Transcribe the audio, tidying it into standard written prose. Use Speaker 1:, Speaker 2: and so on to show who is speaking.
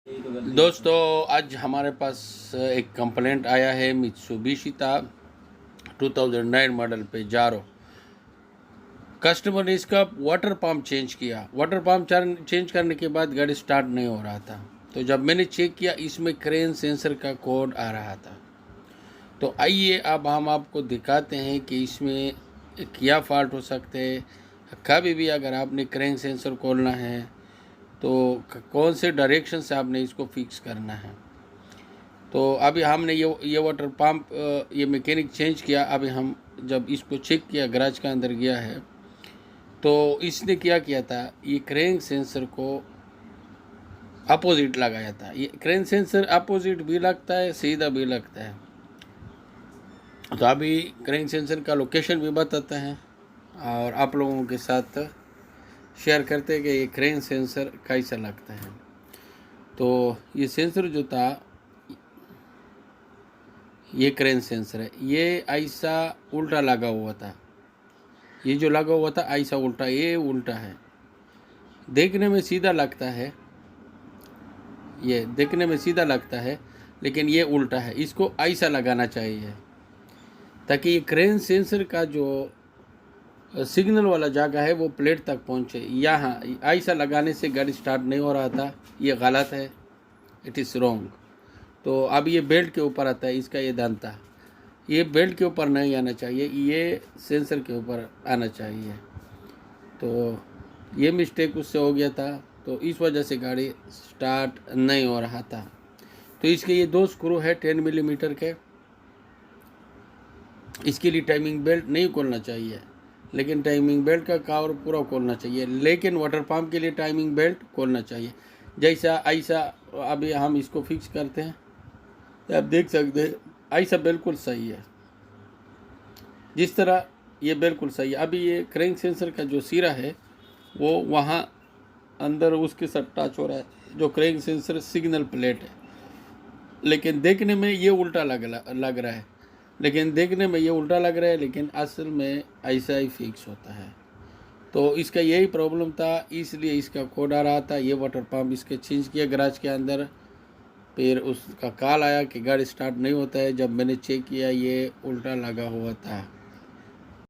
Speaker 1: दोस्तों आज हमारे पास एक कंप्लेंट आया है मित्सुबिशी 2009 मॉडल पे जारो। कस्टमर ने इसका वाटर पंप चेंज किया। वाटर पंप चेंज करने के बाद गाड़ी स्टार्ट नहीं हो रहा था। तो जब मैंने चेक किया इसमें क्रेन सेंसर का कोड आ रहा था। तो आइए अब हम आपको दिखाते हैं कि इसमें क्या फॉल्ट हो सकते हैं। कभी भी अगर आपने क्रेन सेंसर खोलना है तो कौन से डायरेक्शन से आपने इसको फिक्स करना है। तो अभी हमने ये वाटर पंप ये मैकेनिक चेंज किया। अभी हम जब इसको चेक किया, गैराज का अंदर गया है, तो इसने क्या किया था, ये क्रेन सेंसर को अपोजिट लगाया था। ये क्रेन सेंसर अपोजिट भी लगता है, सीधा भी लगता है। तो अभी क्रेन सेंसर का लोकेशन भी बताता है और आप लोगों के साथ शेयर करते हैं कि ये क्रेन सेंसर कैसा लगता है। तो ये सेंसर जो था, ये क्रेन सेंसर है, ये ऐसा उल्टा लगा हुआ था। ये जो लगा हुआ था ऐसा उल्टा, ये उल्टा है। देखने में सीधा लगता है, ये देखने में सीधा लगता है, लेकिन ये उल्टा है। इसको ऐसा लगाना चाहिए ताकि ये क्रेन सेंसर का जो सिग्नल वाला जगह है वो प्लेट तक पहुंचे। यहाँ ऐसा लगाने से गाड़ी स्टार्ट नहीं हो रहा था। ये गलत है, इट इज़ रॉन्ग। तो अब ये बेल्ट के ऊपर आता है, इसका ये दांता, ये बेल्ट के ऊपर नहीं आना चाहिए, ये सेंसर के ऊपर आना चाहिए। तो ये मिस्टेक उससे हो गया था, तो इस वजह से गाड़ी स्टार्ट नहीं हो रहा था। तो इसके ये 2 स्क्रू है 10 मिलीमीटर के। इसके लिए टाइमिंग बेल्ट नहीं खोलना चाहिए, लेकिन टाइमिंग बेल्ट का कवर पूरा खोलना चाहिए। लेकिन वाटर पंप के लिए टाइमिंग बेल्ट खोलना चाहिए। जैसा ऐसा अभी हम इसको फिक्स करते हैं, आप देख सकते हैं ऐसा बिल्कुल सही है। जिस तरह ये बिल्कुल सही है। अभी ये क्रेन सेंसर का जो सिरा है वो वहाँ अंदर उसके साथ टच हो रहा है, जो क्रेन सेंसर सिग्नल प्लेट है। लेकिन देखने में ये उल्टा लग रहा है, लेकिन असल में ऐसा ही फिक्स होता है। तो इसका यही प्रॉब्लम था, इसलिए इसका कोड आ रहा था। ये वाटर पंप इसके चेंज किया गैराज के अंदर, फिर उसका कॉल आया कि गाड़ी स्टार्ट नहीं होता है। जब मैंने चेक किया ये उल्टा लगा हुआ था।